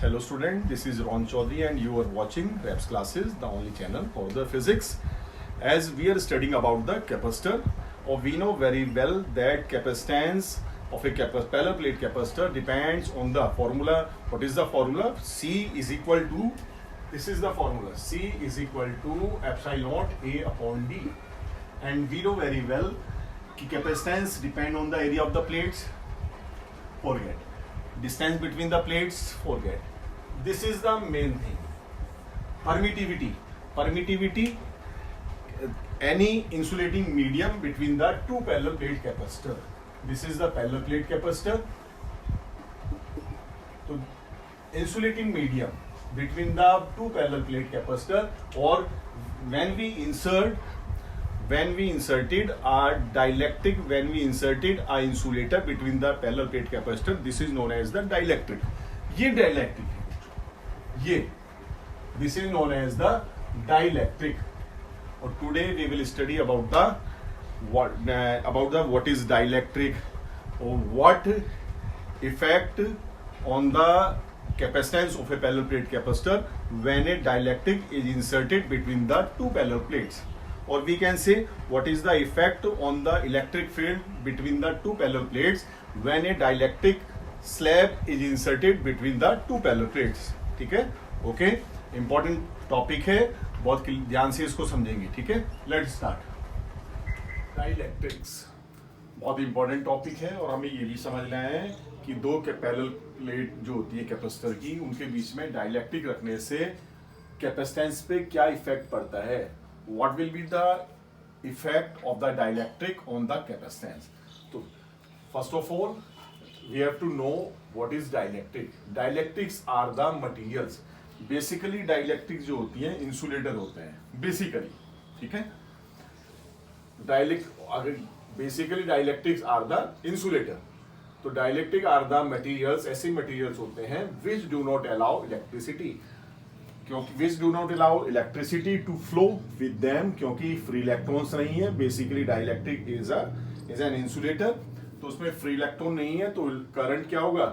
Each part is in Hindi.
Hello student, this is Ron Chaudhary and you are watching REPS classes, the only channel for the physics. As we are studying about the capacitor, or we know very well that capacitance of a parallel plate capacitor depends on the formula. What is the formula? C is equal to, this is the formula, C is equal to epsilon naught A upon D. And we know very well कि capacitance depend on the area of the plates. Forget. Distance between the plates, forget. This is the main thing. Permittivity, any insulating medium between the two parallel plate capacitor. This is the parallel plate capacitor. So insulating medium between the two parallel plate capacitor, or when we inserted a dielectric, when we inserted a insulator between the parallel plate capacitor, this is known as the dielectric. ये dielectric है, ये this is known as the dielectric. और today we will study about the what is dielectric, or what effect on the capacitance of a parallel plate capacitor when a dielectric is inserted between the two parallel plates. Or we can say what is the effect on the electric field between the two parallel plates when a dielectric slab is inserted between the two parallel plates. ठीक है? ओके, इंपॉर्टेंट टॉपिक है, बहुत ध्यान से इसको समझेंगे. ठीक है, लेट्स स्टार्ट. डाइलेक्ट्रिक्स बहुत इंपॉर्टेंट टॉपिक है, और हमें ये भी समझना है कि दो पैरेलल प्लेट जो होती है कैपेसिटर की, उनके बीच में डाइलेक्ट्रिक रखने से कैपेसिटेंस पे क्या इफेक्ट पड़ता है. What will be the effect of the dielectric on the capacitance? So, first of all, we have to know what is dielectric. Dielectrics are the materials. Basically, dielectrics जो होती हैं insulator होते हैं. Basically, ठीक है? Basically, dielectrics are the insulator. तो dielectric are the materials, ऐसे materials होते हैं which do not allow electricity. क्योंकि which do not allow electricity to flow with them, क्योंकि फ्री इलेक्ट्रॉन्स नहीं है. Basically dielectric is an insulator, तो उसमें फ्री इलेक्ट्रॉन नहीं है, तो करंट क्या होगा,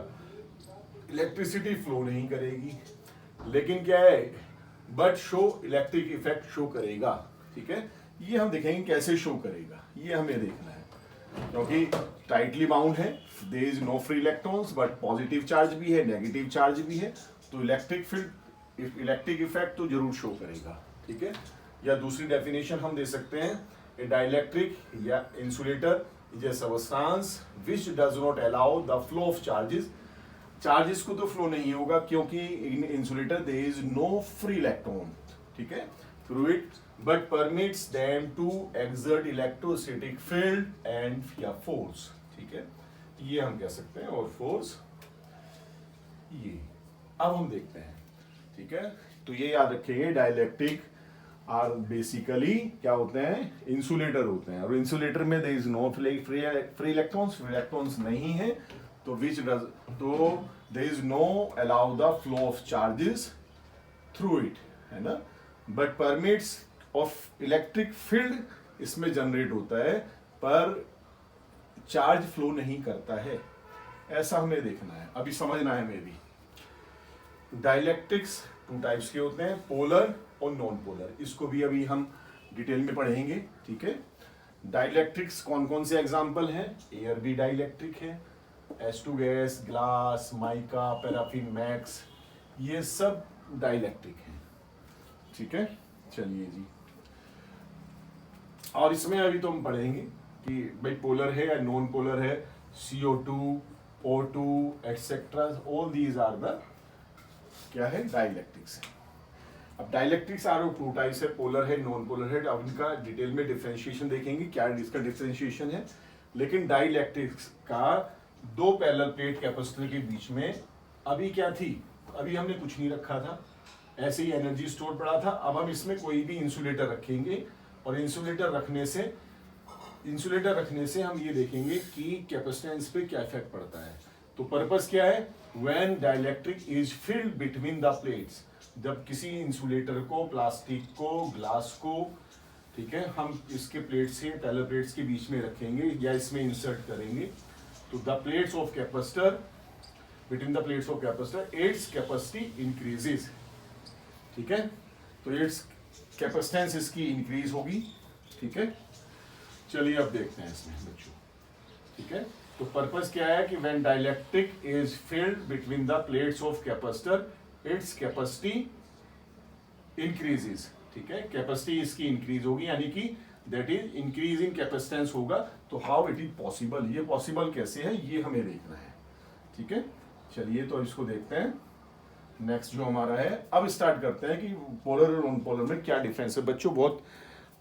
इलेक्ट्रिसिटी फ्लो नहीं करेगी. लेकिन क्या है, but show electric effect show करेगा. ठीक है, ये हम देखेंगे कैसे शो करेगा, ये हमें देखना है. क्योंकि टाइटली बाउंड है, there is no free electrons, but positive charge भी है, नेगेटिव चार्ज भी है, तो इलेक्ट्रिक फील्ड इलेक्ट्रिक इफेक्ट तो जरूर शो करेगा. ठीक है, या दूसरी डेफिनेशन हम दे सकते हैं, ए डाइलेक्ट्रिक या insulator is a substance which does not allow the flow of charges को तो फ्लो नहीं होगा, क्योंकि in insulator there is no free electron. ठीक है, through it, but permits them to exert electrostatic field and या फोर्स. ठीक है, ये हम कह सकते हैं, और फोर्स ये अब हम देखते हैं. ठीक है, तो ये याद रखेंगे, डाइलेक्ट्रिक आर बेसिकली क्या होते हैं, इंसुलेटर होते हैं, और इंसुलेटर में there is no free electrons नहीं है, तो विच डज, तो there is no allow the flow of charges through it, है ना, but permits of electric field इसमें जनरेट होता है, पर चार्ज फ्लो नहीं करता है. ऐसा हमें देखना है, अभी समझना है. हमें भी डाइलेक्ट्रिक्स टू टाइप्स के होते हैं, पोलर और नॉन पोलर. इसको भी अभी हम डिटेल में पढ़ेंगे. ठीक है, डाइलेक्ट्रिक्स कौन कौन से एग्जांपल हैं, एयर भी डाइलेक्ट्रिक है, H2 gas, glass, mica, paraffin max, ये सब डाइलेक्ट्रिक हैं. ठीक है, चलिए जी, और इसमें अभी तो हम पढ़ेंगे कि भाई पोलर है या नॉन पोलर है, CO2, O2 etcetera, all these are the क्या है, डाइलेक्ट्रिक्स है. अब dielectrics are of two types है, पोलर है, नॉन पोलर है. अब इनका डिटेल में डिफरेंशिएशन देखेंगे, क्या इसका डिफरेंशिएशन है. लेकिन डाइलेक्ट्रिक्स का दो पैरेलल प्लेट कैपेसिटर के बीच में अभी क्या थी, अभी हमने कुछ नहीं रखा था, ऐसे ही एनर्जी स्टोर पड़ा था. अब हम इसमें कोई भी इंसुलेटर रखेंगे, और इंसुलेटर रखने से हम ये देखेंगे कि कैपेसिटेंस पे क्या इफेक्ट पड़ता है. तो पर्पस क्या है, when dielectric is filled between the plates, जब किसी इंसुलेटर को, प्लास्टिक को, ग्लास को, ठीक है, हम इसके प्लेट से पैरेलल प्लेट्स के बीच में रखेंगे या इसमें इंसर्ट करेंगे, तो the plates of capacitor between the plates of capacitor, its capacity increases. ठीक है, तो इट्स कैपेसिटेंस इसकी इंक्रीज होगी। ठीक है, चलिए अब देखते हैं इसमें बच्चों। ठीक है, तो पर्पस क्या है कि when dielectric is filled between the plates of capacitor, its capacity increases. ठीक है, कैपेसिटी इसकी इंक्रीज होगी, यानी कि that is increase in capacitance होगा। तो हाउ इट इज पॉसिबल, ये पॉसिबल कैसे है ये हमें देखना है। ठीक है, चलिए तो इसको देखते हैं। नेक्स्ट जो हमारा है, अब स्टार्ट करते हैं कि पोलर और नॉन पोलर में क्या डिफरेंस है। बच्चों बहुत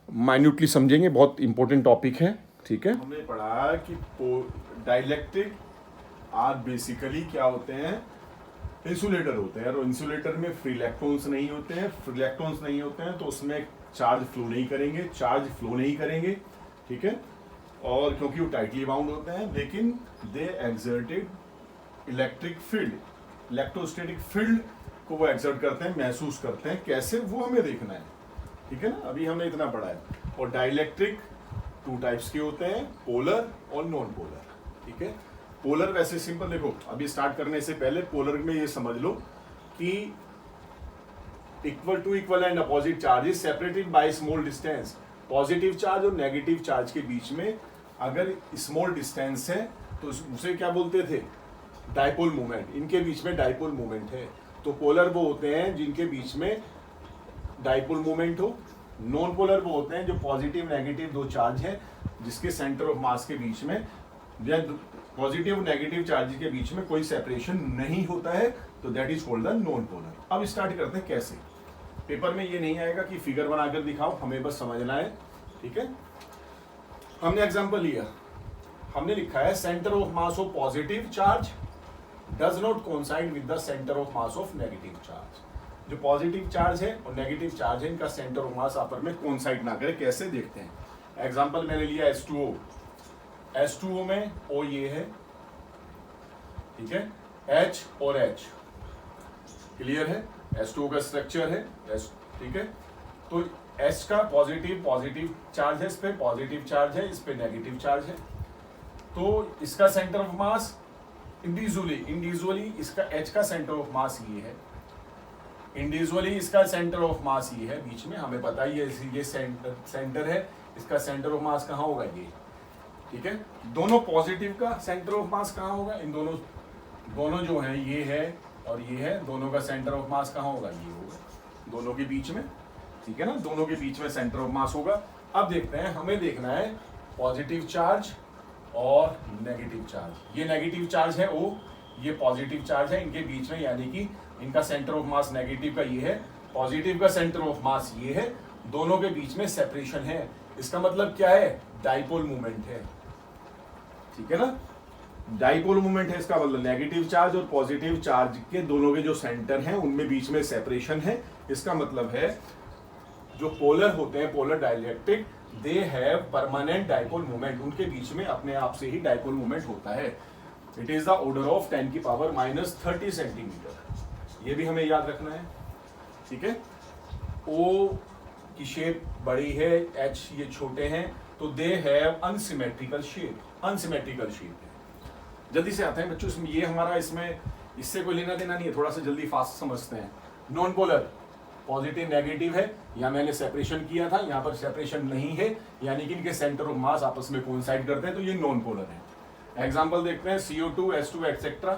माइन्यूटली समझेंगे, बहुत इंपॉर्टेंट टॉपिक है। ठीक है, हमने पढ़ा कि डाइलेक्ट्रिक आर बेसिकली क्या होते हैं, इंसुलेटर होते हैं। और इंसुलेटर में फ्री इलेक्ट्रॉन्स नहीं होते हैं। फ्री इलेक्ट्रॉन्स नहीं होते हैं तो उसमें चार्ज फ्लो नहीं करेंगे। ठीक है, और क्योंकि वो टाइटली बाउंड होते हैं, लेकिन they exerted electric field, electrostatic field को वो एक्सर्ट करते हैं, महसूस करते हैं। कैसे, वो हमें देखना है। ठीक है ना, अभी हमने इतना पढ़ा है। और डाइलेक्ट्रिक 2 टाइप्स के होते हैं, पोलर और नॉन पोलर। ठीक है, पोलर वैसे सिंपल, देखो अभी स्टार्ट करने से पहले पोलर में ये समझ लो कि equal to equal and opposite charges separated by small distance. Positive charge और नेगेटिव चार्ज के बीच में अगर स्मॉल डिस्टेंस है तो उसे क्या बोलते थे, डाइपोल मूवमेंट। इनके बीच में डाइपोल मूवमेंट है। तो पोलर वो होते हैं जिनके बीच में डाइपोल मूवमेंट हो। नॉन पोलर वो होते हैं जो पॉजिटिव नेगेटिव 2 चार्ज है जिसके सेंटर ऑफ मास के बीच में, या पॉजिटिव नेगेटिव चार्ज के बीच में कोई सेपरेशन नहीं होता है, तो that is called the non polar. अब स्टार्ट करते हैं कैसे। पेपर में ये नहीं आएगा कि फिगर बनाकर दिखाओ, हमें बस समझना है। ठीक है, हमने एग्जांपल लिया, हमने लिखा है centre of mass of positive charge does not coincide with the centre of mass of negative charge. जो पॉजिटिव चार्ज है और नेगेटिव चार्ज है, इनका सेंटर ऑफ मास आपस में कोइंसाइड ना करे। कैसे देखते हैं, एग्जांपल मैंने लिया H2O। H2O में O ये है, ठीक है, H और H क्लियर है। H2O का स्ट्रक्चर है H, ठीक है। तो H का पॉजिटिव चार्ज है, इस पे पॉजिटिव चार्ज है, इस पे नेगेटिव चार्ज है। तो इसका सेंटर ऑफ मास इंडिविजुअली इसका H का सेंटर ऑफ मास ये है, इंडिविजुअली इसका सेंटर ऑफ मास ये है, बीच में हमें पता ही है ये सेंटर है, इसका सेंटर ऑफ मास कहाँ होगा, ये, ठीक है। दोनों पॉजिटिव का सेंटर ऑफ मास कहाँ होगा, इन दोनों जो है ये है और ये है, दोनों का सेंटर ऑफ मास कहाँ होगा, ये होगा, दोनों के बीच में, ठीक है ना, दोनों के बीच में सेंटर ऑफ मास होगा। अब देखते हैं, हमें देखना है पॉजिटिव चार्ज और नेगेटिव चार्ज। ये नेगेटिव चार्ज है O, ये पॉजिटिव चार्ज है, इनके बीच में, यानी कि इनका सेंटर ऑफ मास नेगेटिव का ये है, पॉजिटिव का सेंटर ऑफ मास ये है, दोनों के बीच में सेपरेशन है। इसका मतलब क्या है, डाइपोल मूवमेंट है, ठीक है ना, डाइपोल मूवमेंट है। इसका मतलब नेगेटिव चार्ज और पॉजिटिव चार्ज के दोनों के जो सेंटर हैं उनमें बीच में सेपरेशन है। इसका मतलब है जो पोलर होते हैं, polar dielectric, they have permanent dipole movement, उनके बीच में अपने आप से ही डाइपोल मूवमेंट होता है। It is the order of 10⁻³ centimetre. ये भी हमें याद रखना है, ठीक है। O की शेप बड़ी है, H ये छोटे हैं, तो they have unsymmetrical shape, unsymmetrical shape है। जल्दी से आते हैं बच्चों इसमें, ये हमारा इसमें इससे कोई लेना देना नहीं है, थोड़ा सा जल्दी फास्ट समझते हैं। नॉन पोलर पॉजिटिव नेगेटिव है, यहाँ मैंने सेपरेशन किया था, यहाँ पर सेपरेशन नहीं है, यानी कि इनके सेंटर ऑफ मास आपस में कोइंसाइड करते हैं, तो ये नॉन पोलर है। एग्जांपल देखते हैं, CO2, H2 एक्सेट्रा,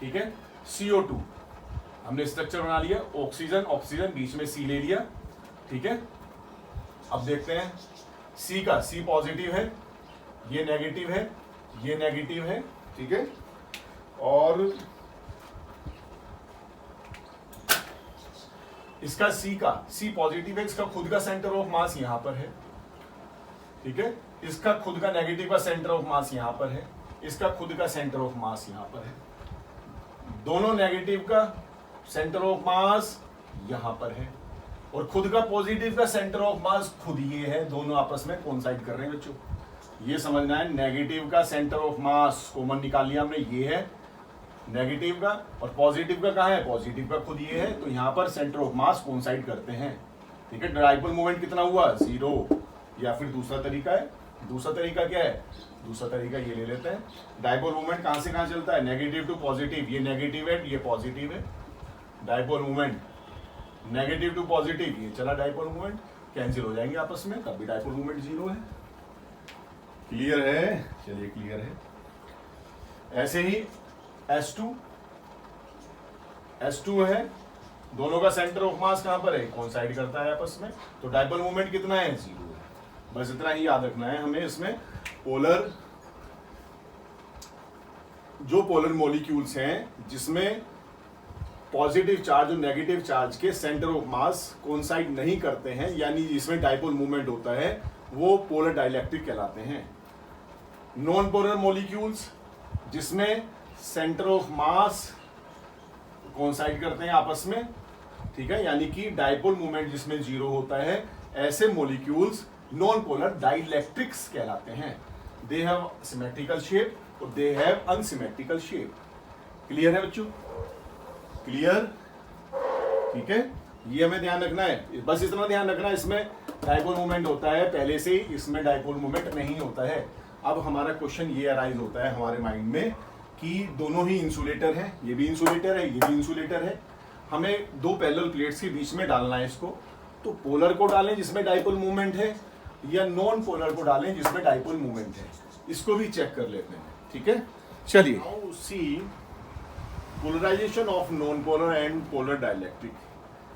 ठीक है। CO2 हमने स्ट्रक्चर बना लिया, ऑक्सीजन बीच में C ले लिया, ठीक है। अब देखते हैं C का, C पॉजिटिव है, ये नेगेटिव है, ये नेगेटिव है, ठीक है। और इसका C पॉजिटिव है, इसका खुद का सेंटर ऑफ मास यहां पर है, ठीक है। इसका खुद का नेगेटिव का सेंटर ऑफ मास यहां पर है, इसका खुद का सेंटर ऑफ मास यहां पर है, दोनों नेगेटिव का सेंटर ऑफ मास यहां पर है, और खुद का पॉजिटिव का सेंटर ऑफ मास खुद ये है, दोनों आपस में कोइंसाइड कर रहे हैं बच्चों। ये समझना है, नेगेटिव का सेंटर ऑफ मास कॉमन निकाल लिया हमने, ये है नेगेटिव का, और पॉजिटिव का कहाँ है, पॉजिटिव का खुद ये है, तो यहाँ पर सेंटर ऑफ मास कोइंसाइड करते हैं, ठीक है। डाइपोल मूवमेंट कितना हुआ, 0। या फिर दूसरा तरीका है, दूसरा तरीका क्या है, दूसरा तरीका ये ले लेते हैं, डायपोल मोमेंट कहाँ से कहाँ चलता है, नेगेटिव टू पॉजिटिव, ये नेगेटिव है ये पॉजिटिव है, dipole moment negative to positive, ये चला डायपोल मोमेंट, कैंसिल हो जाएंगे आपस में, तब भी डायपोल मोमेंट जीरो है। क्लियर है? चलिए क्लियर है। ऐसे ही S2 है, दोनों का सेंटर ऑफ मास कहां पर है, कोइंसाइड करता है आपस में, तो डायपोल मोमेंट कितना है, जीरो है। बस इतना ही याद रखना है हमें इसमें। पोलर, जो पोलर मॉलिक्यूल्स हैं जिसमें पॉजिटिव चार्ज और नेगेटिव चार्ज के सेंटर ऑफ मास कोइंसाइड नहीं करते हैं, यानी जिसमें डायपोल मूवमेंट होता है, वो पोलर डाइलेक्ट्रिक कहलाते हैं। नॉन पोलर मॉलिक्यूल्स जिसमें सेंटर ऑफ मास कोइंसाइड करते हैं आपस में, ठीक है, यानी कि डायपोल मूवमेंट जिसमें जीरो होता है, ऐसे मॉलिक्यूल्स नॉन पोलर डाइलेक्ट्रिक्स कहलाते हैं। दे हैव सिमेट्रिकल शेप और they have unsymmetrical shape. Clear है बच्चों? क्लियर? ठीक है, ये हमें ध्यान रखना है, बस इतना ध्यान रखना है, इसमें डायपोल मूवमेंट होता है पहले से ही, इसमें डायपोल मूवमेंट नहीं होता है। अब हमारा क्वेश्चन ये अराइज होता है हमारे माइंड में कि दोनों ही इंसुलेटर हैं, ये भी इंसुलेटर है, ये भी इंसुलेटर है, हमें दो पैरेलल प्लेट्स के बीच में डालना है इसको, तो पोलर को डालें जिसमें डायपोल मूवमेंट है, या नॉन पोलर को डालें जिसमें डायपोल मूवमेंट है, इसको भी चेक कर लेते हैं। ठीक है, चलिए see polarization of non polar and polar dielectric.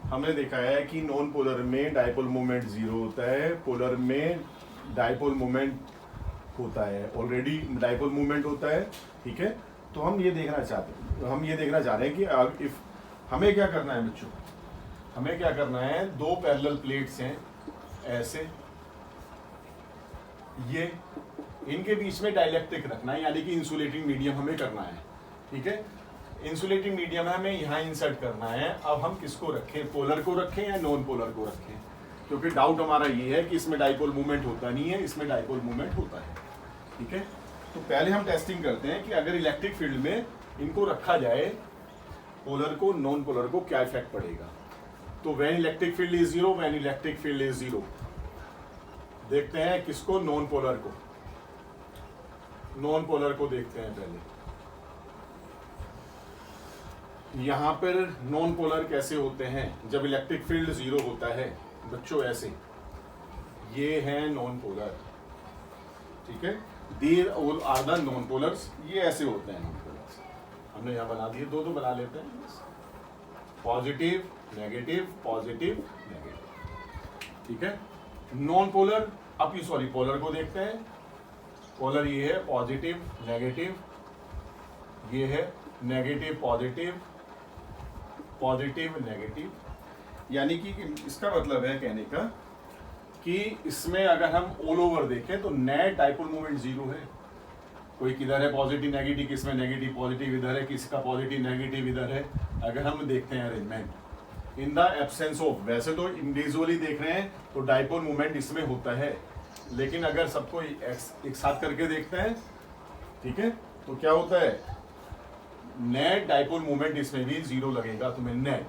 हमने देखा है कि नॉन पोलर में डायपोल मूवमेंट जीरो होता है, पोलर में डायपोल मूवमेंट होता है, ऑलरेडी डायपोल मूवमेंट होता है। ठीक है, तो हम ये देखना चाह रहे हैं कि इफ हमें क्या करना है बच्चों, हमें क्या करना है, दो पैरेलल प्लेट्स हैं ऐसे, ये इनके बीच में डाइलेक्ट्रिक रखना है, यानी कि इंसुलेटिंग मीडियम हमें करना है। ठीक है, इंसुलेटिंग मीडियम हमें यहाँ इंसर्ट करना है। अब हम किसको रखें, पोलर को रखें या नॉन पोलर को रखें, क्योंकि डाउट हमारा ये है कि इसमें डायपोल मूवमेंट होता नहीं है, इसमें डायपोल मूवमेंट होता है। ठीक है, तो पहले हम टेस्टिंग करते हैं कि अगर इलेक्ट्रिक फील्ड में इनको रखा जाए, पोलर को नॉन पोलर को, क्या इफेक्ट पड़ेगा। तो when electric field is zero, when electric field is zero, देखते हैं किसको, नॉन पोलर को, नॉन पोलर को देखते हैं पहले। यहां पर नॉन पोलर कैसे होते हैं जब इलेक्ट्रिक फील्ड जीरो होता है बच्चों, ऐसे, ये है नॉन पोलर। ठीक है, दीज आर द नॉन पोलर्स, ये ऐसे होते हैं नॉन पोलर्स। हमने यहां बना दिए, दो बना लेते हैं, पॉजिटिव नेगेटिव, पॉजिटिव नेगेटिव। ठीक है, नॉन पोलर, अब सॉरी पोलर को देखते हैं। पोलर ये है पॉजिटिव नेगेटिव, ये है नेगेटिव पॉजिटिव, पॉजिटिव नेगेटिव, यानी कि इसका मतलब है कहने का कि इसमें अगर हम ऑल ओवर देखें तो नेट डायपोल मूवमेंट जीरो है। कोई किधर है पॉजिटिव नेगेटिव, किसमें नेगेटिव पॉजिटिव इधर है, किसका पॉजिटिव नेगेटिव इधर है। अगर हम देखते हैं arrangement in the absence of, वैसे तो इंडिविजुअली देख रहे हैं तो डायपोल मूवमेंट इसमें होता है, लेकिन अगर सबको एक साथ करके देखते हैं, ठीक है, तो क्या होता है, नेट डायपोल मूवमेंट इसमें भी जीरो लगेगा तुम्हें नेट।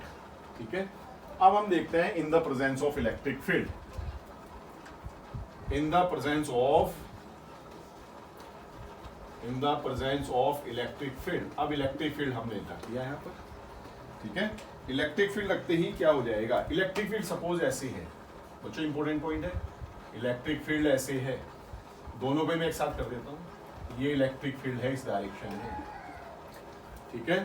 ठीक है, अब हम देखते हैं in the presence of electric field, in the presence of electric field. अब इलेक्ट्रिक फील्ड हमने रख दिया यहाँ पर। ठीक है, इलेक्ट्रिक फील्ड लगते ही क्या हो जाएगा, इलेक्ट्रिक फील्ड सपोज ऐसे है बच्चों, इंपॉर्टेंट पॉइंट है, इलेक्ट्रिक फील्ड ऐसे है, दोनों पे मैं एक साथ कर देता हूँ, ये इलेक्ट्रिक फील्ड है इस डायरेक्शन में। ठीक है,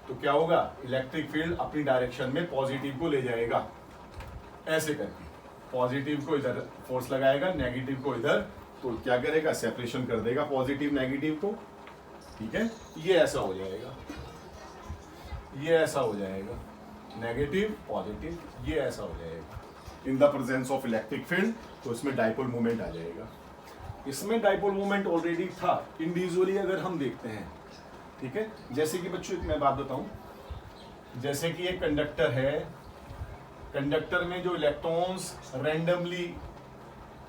तो क्या होगा, इलेक्ट्रिक फील्ड अपनी डायरेक्शन में पॉजिटिव को ले जाएगा, ऐसे करके पॉजिटिव को इधर फोर्स लगाएगा, नेगेटिव को इधर, तो क्या करेगा, सेपरेशन कर देगा पॉजिटिव नेगेटिव को। ठीक है, ये ऐसा हो जाएगा, ये ऐसा हो जाएगा, नेगेटिव पॉजिटिव, ये ऐसा हो जाएगा in the presence of electric field. तो इसमें डायपोल मूवमेंट आ जाएगा। इसमें डायपोल मूवमेंट ऑलरेडी था इंडिविजुअली अगर हम देखते हैं। ठीक है, जैसे कि बच्चों मैं बात बताऊं, जैसे कि एक कंडक्टर है, कंडक्टर में जो इलेक्ट्रॉन्स रैंडमली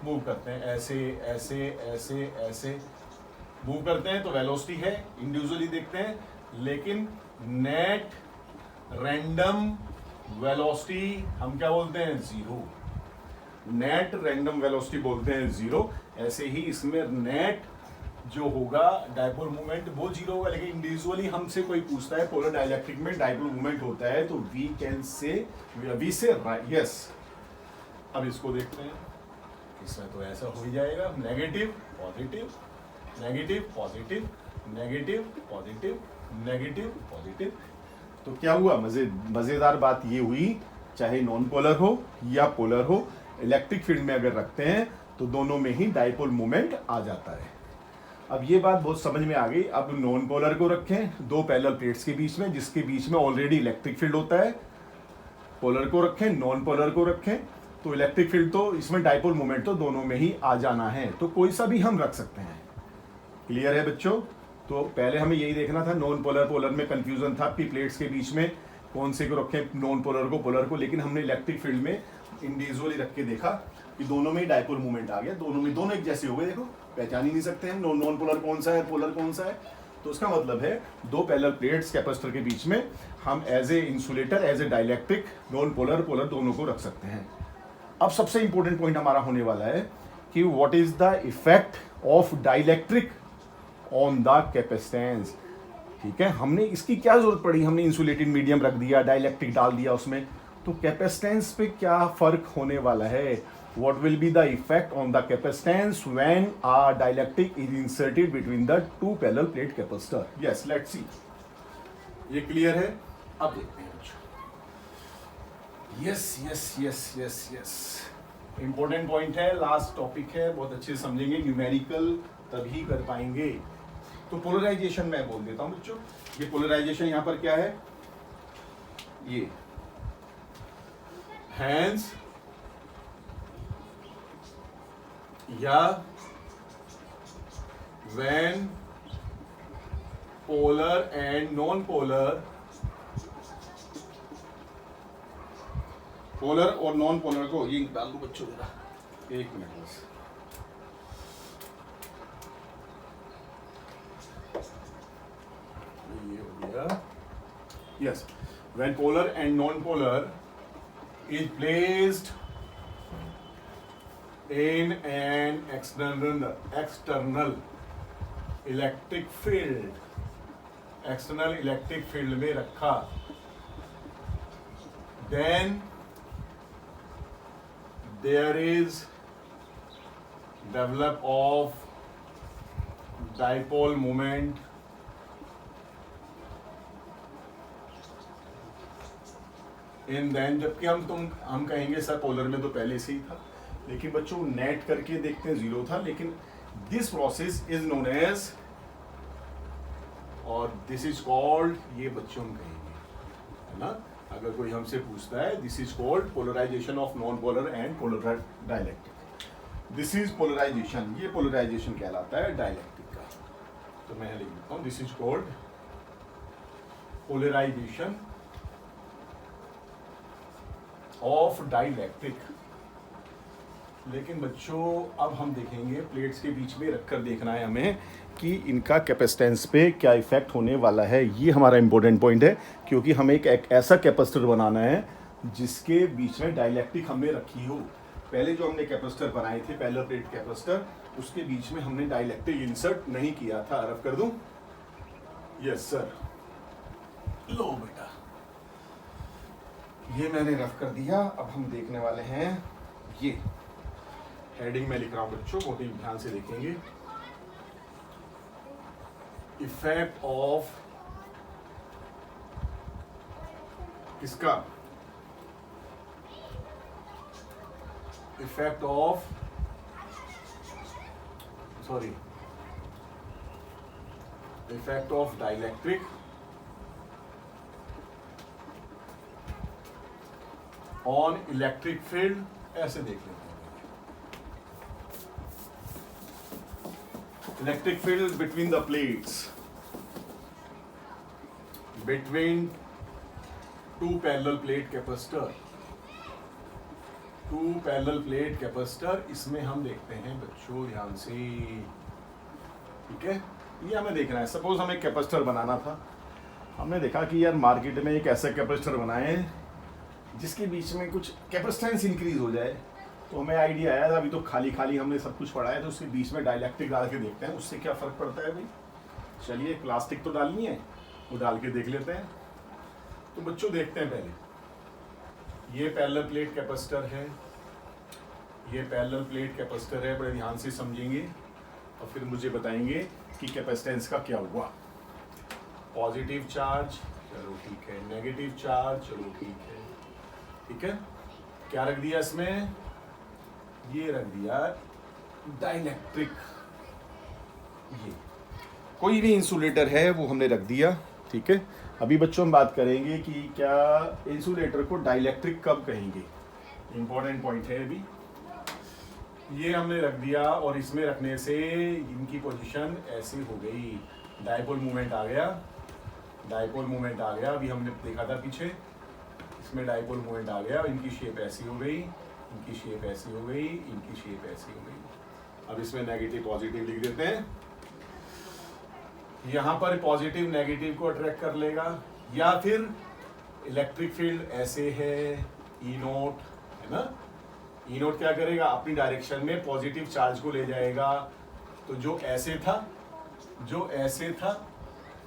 मूव करते हैं, ऐसे ऐसे ऐसे ऐसे मूव करते हैं, तो वेलोसिटी है, इंडिविजुअली देखते हैं, लेकिन नेट रैंडम वेलोसिटी हम क्या बोलते हैं, जीरो। नेट रैंडम वेलोसिटी बोलते हैं जीरो। ऐसे ही इसमें नेट जो होगा डायपोल मोमेंट वो जीरो होगा, लेकिन इंडिविजुअली हमसे कोई पूछता है पोलर डाइलेक्ट्रिक में डायपोल मोमेंट होता है तो वी कैन से यस। अब इसको देखते हैं, इसमें तो ऐसा हो ही जाएगा, negative positive negative positive negative positive negative positive. तो क्या हुआ, मजेदार बात ये हुई, चाहे नॉन पोलर हो या पोलर हो, इलेक्ट्रिक फील्ड में अगर रखते हैं तो दोनों में ही डायपोल मोमेंट आ जाता है। अब ये बात बहुत समझ में आ गई। अब नॉन पोलर को रखें दो पैरेलल प्लेट्स के बीच में, जिसके बीच में ऑलरेडी इलेक्ट्रिक फील्ड होता है। पोलर को रखें, नॉन पोलर को रखें, तो इलेक्ट्रिक फील्ड तो इसमें डायपोल मोमेंट तो दोनों में ही आ जाना है, तो कोई सा भी हम रख सकते हैं। क्लियर है बच्चों? तो पहले हमें यही देखना था, नॉन पोलर पोलर में कंफ्यूजन था कि प्लेट्स के बीच में कौन से को रखें, नॉन पोलर को पोलर को, लेकिन हमने इलेक्ट्रिक फील्ड में इंडिविजुअली रख के देखा कि दोनों में ही डायपोल मूवमेंट आ गया, दोनों एक जैसे हो गए। देखो पहचान ही नहीं सकते हैं नॉन पोलर कौन सा है, पोलर कौन सा है। तो उसका मतलब है दो पैरेलल प्लेट्स कैपेसिटर के बीच में हम as a insulator as a dielectric non polar polar दोनों को रख सकते हैं। अब सबसे इंपॉर्टेंट पॉइंट हमारा होने वाला है कि what is the effect of dielectric on the capacitance. ठीक है, हमने इसकी क्या जरूरत पड़ी, हमने इंसुलेटेड मीडियम रख दिया, डाइलेक्ट्रिक डाल दिया उसमें, तो कैपेसिटेंस पे क्या फर्क होने वाला है। What will be the effect on the capacitance when a dielectric is inserted between the two parallel plate capacitor? Yes, let's see. ये क्लियर है? अब देखते हैं बच्चों। Yes yes yes yes yes, important point है, लास्ट टॉपिक है, बहुत अच्छे से समझेंगे, न्यूमेरिकल तभी कर पाएंगे। तो पोलराइजेशन मैं बोल देता हूं बच्चों। ये पोलराइजेशन यहां पर क्या है, ये हैंस या when polar and non-polar, polar और नॉन पोलर को ये डाल दो बच्चों जरा, एक मिनट बस। ये हो गया, yes, when polar and non-polar is placed in an external electric field, external electric field में रखा, then there is develop of dipole moment in then, जबकि हम कहेंगे सर पोलर में तो पहले से ही था, लेकिन बच्चों नेट करके देखते हैं जीरो था, लेकिन this process is known as, और दिस इज कॉल्ड, ये बच्चों हम कहेंगे, है ना, अगर कोई हमसे पूछता है, this is called polarisation of non polar and polar dielectric, this is polarisation, ये पोलराइजेशन कहलाता है डाइलेक्ट्रिक का। तो मैं लिख देता हूं, this is called polarisation of dielectric. लेकिन बच्चों अब हम देखेंगे, प्लेट्स के बीच में रखकर देखना है हमें कि इनका कैपेसिटेंस पे क्या इफेक्ट होने वाला है। ये हमारा इंपॉर्टेंट पॉइंट है, क्योंकि हमें एक ऐसा कैपेसिटर बनाना है जिसके बीच में डाइलेक्ट्रिक हमने रखी हो। पहले जो हमने कैपेसिटर बनाए थे पैरेलल प्लेट कैपेसिटर, उसके बीच में हमने डाइलेक्ट्रिक इंसर्ट नहीं किया था। रफ कर दूं? यस सर, लो बेटा, ये मैंने रफ कर दिया। अब हम देखने वाले हैं, ये हेडिंग में लिख रहा हूं बच्चों, बहुत ही ध्यान से देखेंगे, इफेक्ट ऑफ किसका, effect of, sorry, effect of dielectric on electric field, ऐसे देख लेते हैं। Electric field between the plates, between two parallel plate capacitor, इसमें हम देखते हैं बच्चों ध्यान से, ठीक है, ये हमें देखना है। सपोज हमें कैपेसिटर बनाना था, हमने देखा कि यार मार्केट में एक ऐसा कैपेसिटर बनाए जिसके बीच में कुछ कैपेसिटेंस इंक्रीज हो जाए, तो हमें आइडिया आया था, अभी तो खाली खाली हमने सब कुछ पढ़ा है, तो उसके बीच में डाइलेक्ट्रिक डाल के देखते हैं उससे क्या फ़र्क पड़ता है भाई। चलिए प्लास्टिक तो डालनी है, वो डाल के देख लेते हैं। तो बच्चों देखते हैं पहले, ये पैरेलल प्लेट कैपेसिटर है, ये पैरेलल प्लेट कैपेसिटर है, बड़े ध्यान से समझेंगे और फिर मुझे बताएंगे कि कैपेसिटेंस का क्या हुआ। पॉजिटिव चार्ज, चलो ठीक है, नेगेटिव चार्ज, चलो ठीक है, ठीक है। क्या रख दिया इसमें, ये रख दिया डाइलेक्ट्रिक, ये कोई भी इंसुलेटर है वो हमने रख दिया, ठीक है। अभी बच्चों हम बात करेंगे कि क्या इंसुलेटर को डाइलेक्ट्रिक कब कहेंगे, इंपॉर्टेंट पॉइंट है। अभी ये हमने रख दिया और इसमें रखने से इनकी पोजीशन ऐसी हो गई, डायपोल मूवमेंट आ गया, डायपोल मूवमेंट आ गया। अभी हमने देखा था पीछे, इसमें डायपोल मूवमेंट आ गया, इनकी शेप ऐसी हो गई, इनकी शेप ऐसी हो गई, इनकी शेप ऐसी हो गई। अब इसमें नेगेटिव पॉजिटिव लिख देते हैं, यहाँ पर पॉजिटिव नेगेटिव को अट्रैक्ट कर लेगा, या फिर इलेक्ट्रिक फील्ड ऐसे है, ई नोट है ना, ई नोट क्या करेगा, अपनी डायरेक्शन में पॉजिटिव चार्ज को ले जाएगा। तो जो ऐसे था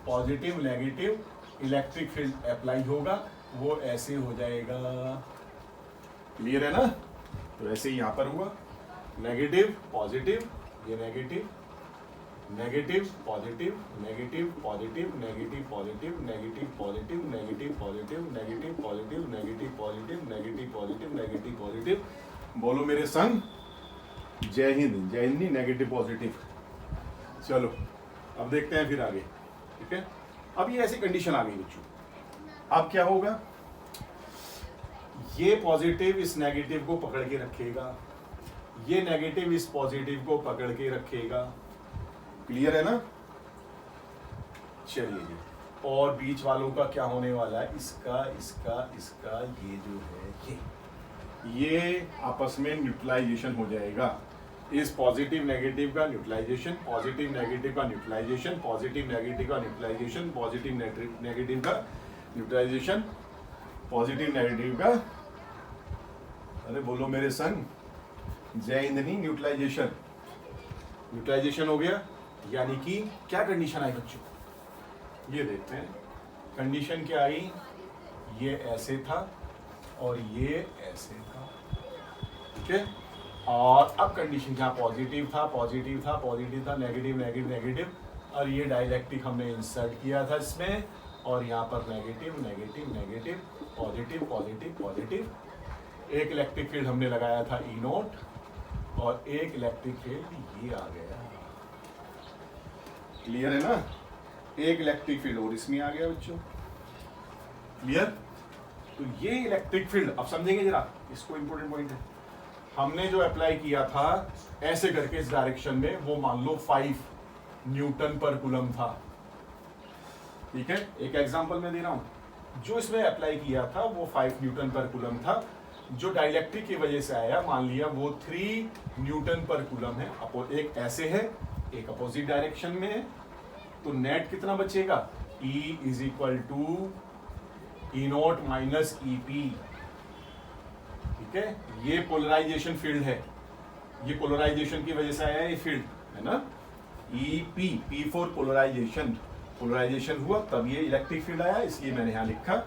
positive negative electric field apply होगा, वो ऐसे हो जाएगा। क्लियर है ना। तो ऐसे ही यहां पर हुआ, नेगेटिव पॉजिटिव, ये negative negative positive, negative positive, negative positive, negative positive, negative positive, negative positive, negative positive, negative positive, negative positive. बोलो मेरे संग, जय हिंद। जय हिंद, नेगेटिव पॉजिटिव। चलो अब देखते हैं फिर आगे, ठीक है। अब ये ऐसी कंडीशन आ गई बच्चों, अब क्या होगा, ये पॉजिटिव इस नेगेटिव को पकड़ के रखेगा, ये नेगेटिव इस पॉजिटिव को पकड़ के रखेगा। क्लियर है ना। चलिए जी, और बीच वालों का क्या होने वाला है, इसका इसका इसका, ये जो है ये आपस में न्यूट्रलाइजेशन हो जाएगा। इस पॉजिटिव नेगेटिव का न्यूट्रलाइजेशन, पॉजिटिव नेगेटिव का न्यूट्रलाइजेशन, पॉजिटिव नेगेटिव का न्यूट्रलाइजेशन, पॉजिटिव नेगेटिव का न्यूट्रलाइजेशन, पॉजिटिव नेगेटिव का, अरे बोलो मेरे संग, जय हिंद नहीं, न्यूट्रलाइजेशन। न्यूट्रलाइजेशन हो गया, यानी कि क्या कंडीशन आई बच्चों, ये देखते हैं। कंडीशन क्या आई, ये ऐसे था और ये ऐसे था, ठीक है। और अब कंडीशन क्या, पॉजिटिव था पॉजिटिव था पॉजिटिव था, नेगेटिव नेगेटिव नेगेटिव, और ये डाइलेक्ट्रिक हमने इंसर्ट किया था इसमें, और यहाँ पर negative negative negative, positive positive positive. एक इलेक्ट्रिक फील्ड हमने लगाया था ई नोट, और एक इलेक्ट्रिक फील्ड ये आ गया। क्लियर है ना, एक इलेक्ट्रिक फील्ड और इसमें आ गया बच्चों। क्लियर। तो ये इलेक्ट्रिक फील्ड अब समझेंगे जरा, इसको इंपॉर्टेंट पॉइंट है। हमने जो अप्लाई किया था ऐसे करके इस डायरेक्शन में, वो मान लो 5 न्यूटन पर कूलम था, ठीक है। एक एग्जांपल मैं दे रहा हूं, जो इसमें अप्लाई किया था वो 5 न्यूटन पर कूलम था, जो डाइलेक्ट्रिक की वजह से आया, मान लिया वो 3 न्यूटन पर कूलम है। एक ऐसे है, एक अपोजिट डायरेक्शन में है, तो नेट कितना बचेगा, E is equal to E naught minus E P, ठीक है। ये पोलराइजेशन फील्ड है, ये पोलराइजेशन की वजह से आया ये फील्ड है ना, E P for polarisation, polarisation हुआ तब ये इलेक्ट्रिक फील्ड आया, इसलिए मैंने यहां लिखा।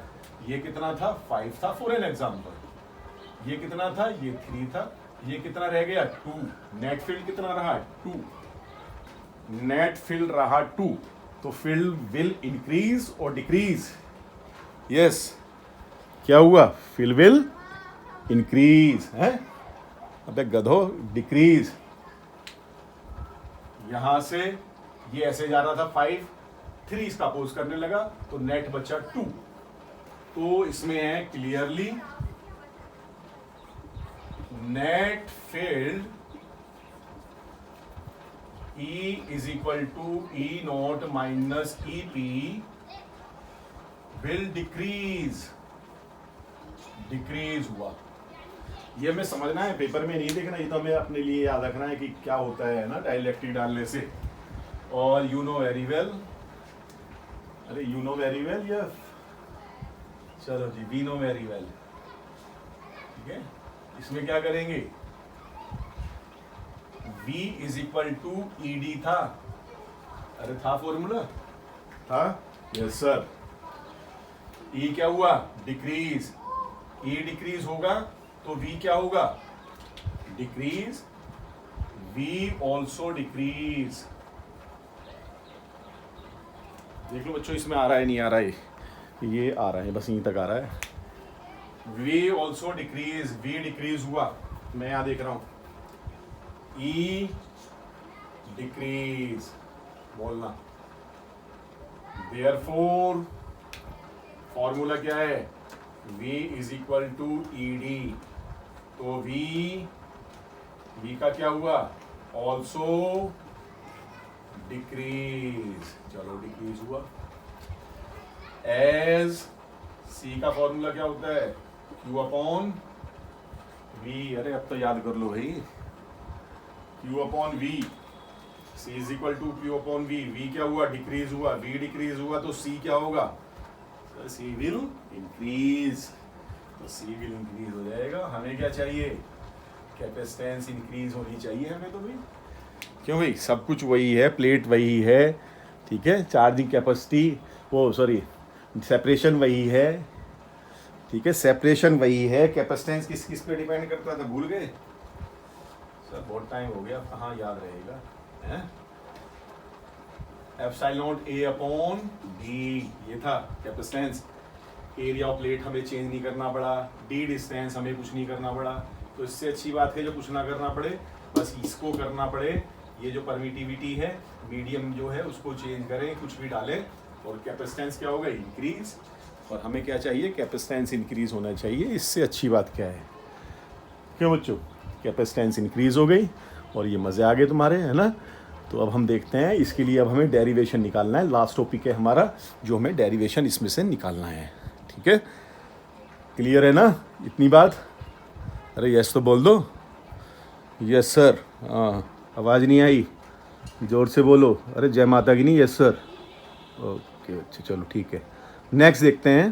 ये कितना था, 5 था फॉर एन एग्जांपल। ये कितना था, ये 3 था। ये कितना रह गया, 2। नेट फील्ड कितना रहा, 2। नेट फील्ड रहा 2, तो फील्ड विल इंक्रीज और डिक्रीज। यस, क्या हुआ, फील्ड विल इंक्रीज है, अबे गधो, डिक्रीज। यहां से ये ऐसे जा रहा था 5, 3 इसका अपोज करने लगा, तो नेट बचा 2। तो इसमें है clearly net field E is equal to E naught minus EP will decrease हुआ। ये हमें समझना है, पेपर में नहीं देखना, ये तो हमें अपने लिए याद रखना है कि क्या होता है ना डाइलेक्ट्रिक डालने से। और यू नो वेरी वेल, अरे यू नो वेरी वेल या चलो जी वी नो वेरी वेल, ठीक है। इसमें क्या करेंगे, V is equal to ED था, अरे था फॉर्मूला था, यस सर। E क्या हुआ, डिक्रीज, E डिक्रीज होगा तो V क्या होगा, डिक्रीज, V ऑल्सो डिक्रीज। देख लो बच्चों इसमें आ रहा है नहीं आ रहा है, ये आ रहा है, बस यहीं तक आ रहा है। V also decrease, V decrease हुआ, मैं यहाँ देख रहा हूँ, E डिक्रीज, बोलना। देयरफॉर फॉर्मूला क्या है, V is equal to ED, तो V का क्या हुआ, ऑल्सो डिक्रीज, चलो डिक्रीज हुआ। एज C का फॉर्मूला क्या होता है, Q अपॉन V, अरे अब तो याद कर लो भाई, Q upon V, C is equal to Q upon V, V क्या हुआ, डिक्रीज हुआ, V डिक्रीज हुआ तो C क्या होगा, C विल इंक्रीज, तो C विल इंक्रीज हो जाएगा। हमें क्या चाहिए, कैपेसिटेंस इंक्रीज होनी चाहिए हमें, तो भाई क्यों भाई, सब कुछ वही है, प्लेट वही है, ठीक है, चार्जिंग कैपेसिटी वो सॉरी सेपरेशन वही है, ठीक है, सेपरेशन वही है, कैपेसिटेंस किस किस पे डिपेंड करता था, भूल गए सर, बहुत टाइम हो गया, कहाँ याद रहेगा, हैं? एप्सिलॉन A अपॉन D, ये था कैपेसिटेंस। एरिया ऑफ प्लेट हमें चेंज नहीं करना पड़ा, D डिस्टेंस हमें कुछ नहीं करना पड़ा, तो इससे अच्छी बात है जो कुछ ना करना पड़े, बस इसको करना पड़े, ये जो परमिटिविटी है, मीडियम जो है उसको चेंज करें, कुछ भी डालें, और कैपेसिटेंस क्या होगा, इंक्रीज। और हमें क्या चाहिए, कैपेसिटेंस इंक्रीज होना चाहिए, इससे अच्छी बात क्या है, क्यों बच्चों, कैपेसिटेंस इंक्रीज हो गई और ये मज़े आ गए तुम्हारे, है ना। तो अब हम देखते हैं, इसके लिए अब हमें डेरिवेशन निकालना है, लास्ट टॉपिक है हमारा जो हमें डेरिवेशन इसमें से निकालना है, ठीक है, क्लियर है ना इतनी बात, अरे यस तो बोल दो, यस सर, हाँ आवाज़ नहीं आई, जोर से बोलो, अरे जय माता की नहीं, यस सर, ओके अच्छा चलो ठीक है। नेक्स्ट देखते हैं,